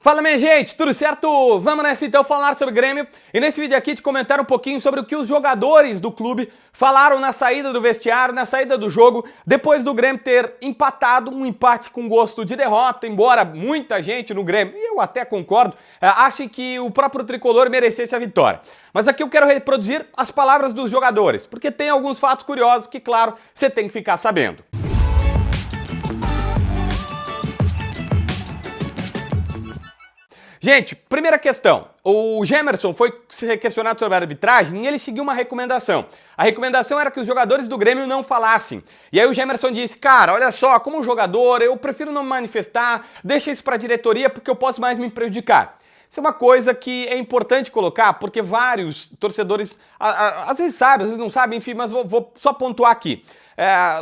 Fala minha gente, tudo certo? Vamos nessa então falar sobre Grêmio e nesse vídeo aqui te comentar um pouquinho sobre o que os jogadores do clube falaram na saída do vestiário, na saída do jogo, depois do Grêmio ter empatado, um empate com gosto de derrota, embora muita gente no Grêmio, e eu até concordo, ache que o próprio tricolor merecesse a vitória. Mas aqui eu quero reproduzir as palavras dos jogadores, porque tem alguns fatos curiosos que, claro, você tem que ficar sabendo. Gente, primeira questão, o Gemerson foi questionado sobre a arbitragem e ele seguiu uma recomendação. A recomendação era que os jogadores do Grêmio não falassem. E aí o Gemerson disse, cara, olha só, como jogador eu prefiro não me manifestar, deixa isso para a diretoria porque eu posso mais me prejudicar. Isso é uma coisa que é importante colocar, porque vários torcedores, às vezes sabem, às vezes não sabem, enfim, mas vou só pontuar aqui.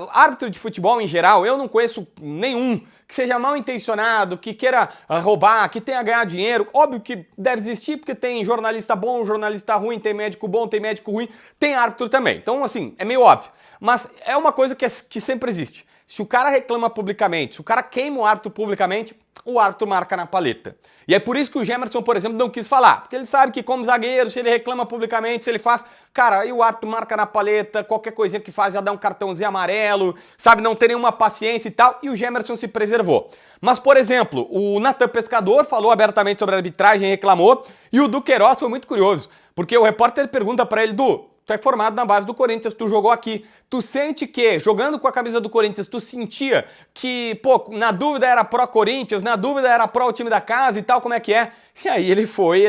Árbitro de futebol em geral, eu não conheço nenhum que seja mal intencionado, que queira roubar, que tenha ganhar dinheiro. Óbvio que deve existir, porque tem jornalista bom, jornalista ruim, tem médico bom, tem médico ruim, tem árbitro também. Então, assim, é meio óbvio. Mas é uma coisa que sempre existe. Se o cara reclama publicamente, se o cara queima o árbitro publicamente, o árbitro marca na paleta. E é por isso que o Gemerson, por exemplo, não quis falar. Porque ele sabe que como zagueiro, se ele reclama publicamente, se ele faz... Cara, aí o árbitro marca na paleta, qualquer coisinha que faz já dá um cartãozinho amarelo, sabe? Não tem nenhuma paciência e tal. E o Gemerson se preservou. Mas, por exemplo, o Natan Pescador falou abertamente sobre a arbitragem e reclamou. E o Duqueiroz foi muito curioso. Porque o repórter pergunta pra ele, Du, tu é formado na base do Corinthians, tu jogou aqui. Tu sente que, jogando com a camisa do Corinthians, tu sentia que, pô, na dúvida era pró-Corinthians, na dúvida era pró o time da casa e tal, como é que é? E aí ele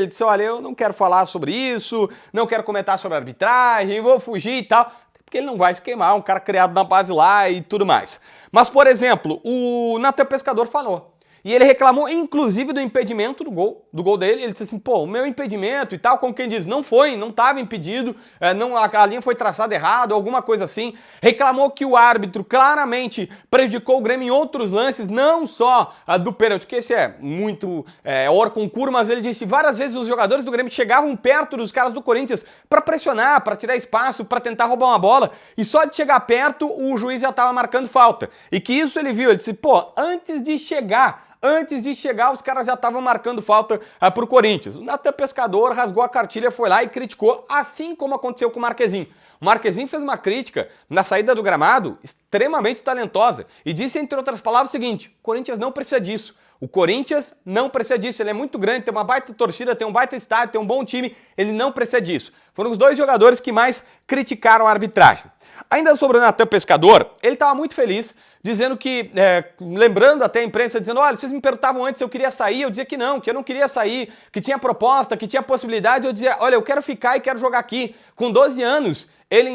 disse, olha, eu não quero falar sobre isso, não quero comentar sobre a arbitragem, vou fugir e tal. Porque ele não vai se queimar, um cara criado na base lá e tudo mais. Mas, por exemplo, o Natan Pescador falou. E ele reclamou, inclusive, do impedimento do gol dele. Ele disse assim, pô, o meu impedimento e tal, como quem diz, não estava impedido, a linha foi traçada errado, alguma coisa assim. Reclamou que o árbitro claramente prejudicou o Grêmio em outros lances, não só do pênalti, que esse é muito hors concurso, mas ele disse várias vezes os jogadores do Grêmio chegavam perto dos caras do Corinthians para pressionar, para tirar espaço, para tentar roubar uma bola, e só de chegar perto o juiz já estava marcando falta. E que isso ele viu, ele disse, pô, antes de chegar, os caras já estavam marcando falta pro Corinthians. O Natan Pescador rasgou a cartilha, foi lá e criticou, assim como aconteceu com o Marquezinho. O Marquezinho fez uma crítica na saída do gramado extremamente talentosa e disse, entre outras palavras, o seguinte, o Corinthians não precisa disso. O Corinthians não precisa disso, ele é muito grande, tem uma baita torcida, tem um baita estádio, tem um bom time, ele não precisa disso. Foram os dois jogadores que mais criticaram a arbitragem. Ainda sobre o Natan Pescador, ele estava muito feliz, dizendo que, lembrando até a imprensa, dizendo, olha, vocês me perguntavam antes se eu queria sair, eu dizia que não queria sair, que tinha proposta, que tinha possibilidade, eu dizia, olha, eu quero ficar e quero jogar aqui. Com 12 anos, ele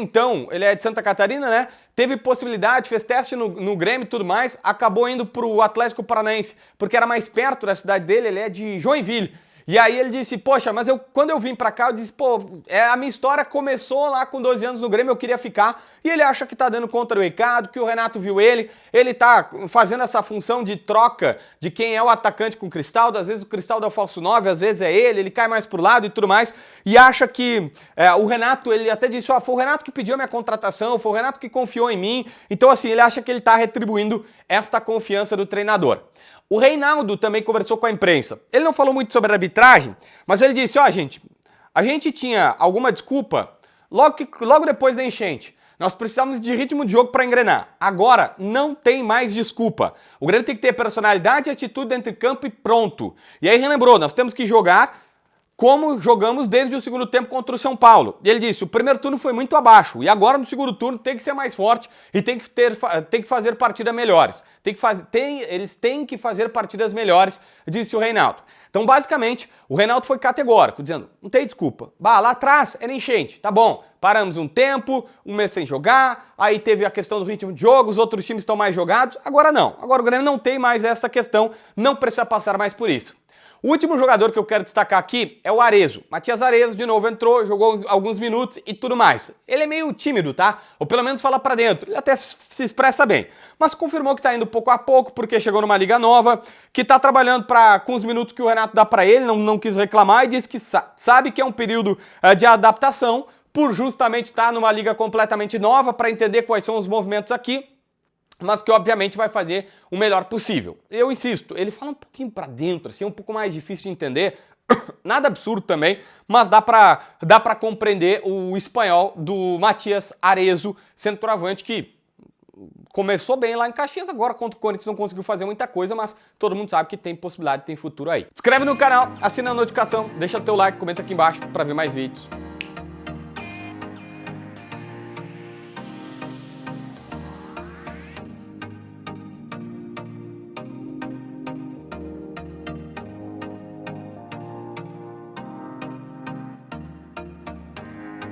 é de Santa Catarina, né? Teve possibilidade, fez teste no Grêmio e tudo mais, acabou indo pro Atlético Paranaense, porque era mais perto da cidade dele, ele é de Joinville. E aí ele disse, poxa, mas quando eu vim pra cá, eu disse, pô, a minha história começou lá com 12 anos no Grêmio, eu queria ficar. E ele acha que tá dando conta do recado, que o Renato viu ele tá fazendo essa função de troca de quem é o atacante com o Cristaldo, às vezes o Cristaldo é o falso 9, às vezes é ele cai mais pro lado e tudo mais, e acha que o Renato, ele até disse, foi o Renato que pediu a minha contratação, foi o Renato que confiou em mim, então assim, ele acha que ele tá retribuindo esta confiança do treinador. O Reinaldo também conversou com a imprensa. Ele não falou muito sobre a arbitragem, mas ele disse, ó, gente, a gente tinha alguma desculpa logo depois da enchente. Nós precisávamos de ritmo de jogo para engrenar. Agora, não tem mais desculpa. O Grêmio tem que ter personalidade e atitude dentro de campo e pronto. E aí relembrou, nós temos que jogar como jogamos desde o segundo tempo contra o São Paulo. E ele disse, o primeiro turno foi muito abaixo, e agora no segundo turno tem que ser mais forte e tem que fazer partidas melhores. Eles têm que fazer partidas melhores, disse o Reinaldo. Então, basicamente, o Reinaldo foi categórico, dizendo, não tem desculpa. Lá atrás era enchente, tá bom, paramos um tempo, um mês sem jogar, aí teve a questão do ritmo de jogo, os outros times estão mais jogados, agora não. Agora o Grêmio não tem mais essa questão, não precisa passar mais por isso. O último jogador que eu quero destacar aqui é o Arezzo. Matias Arezzo, de novo, entrou, jogou alguns minutos e tudo mais. Ele é meio tímido, tá? Ou pelo menos fala pra dentro. Ele até se expressa bem. Mas confirmou que tá indo pouco a pouco, porque chegou numa liga nova, que tá trabalhando com os minutos que o Renato dá pra ele, não quis reclamar e disse que sabe que é um período de adaptação, por justamente estar numa liga completamente nova, para entender quais são os movimentos aqui. mas que obviamente vai fazer o melhor possível. Eu insisto, ele fala um pouquinho para dentro, assim, um pouco mais difícil de entender, nada absurdo também, mas dá para compreender o espanhol do Matias Arezzo, centroavante, que começou bem lá em Caxias, agora contra o Corinthians não conseguiu fazer muita coisa, mas todo mundo sabe que tem possibilidade, tem futuro aí. Se inscreve no canal, assina a notificação, deixa teu like, comenta aqui embaixo para ver mais vídeos.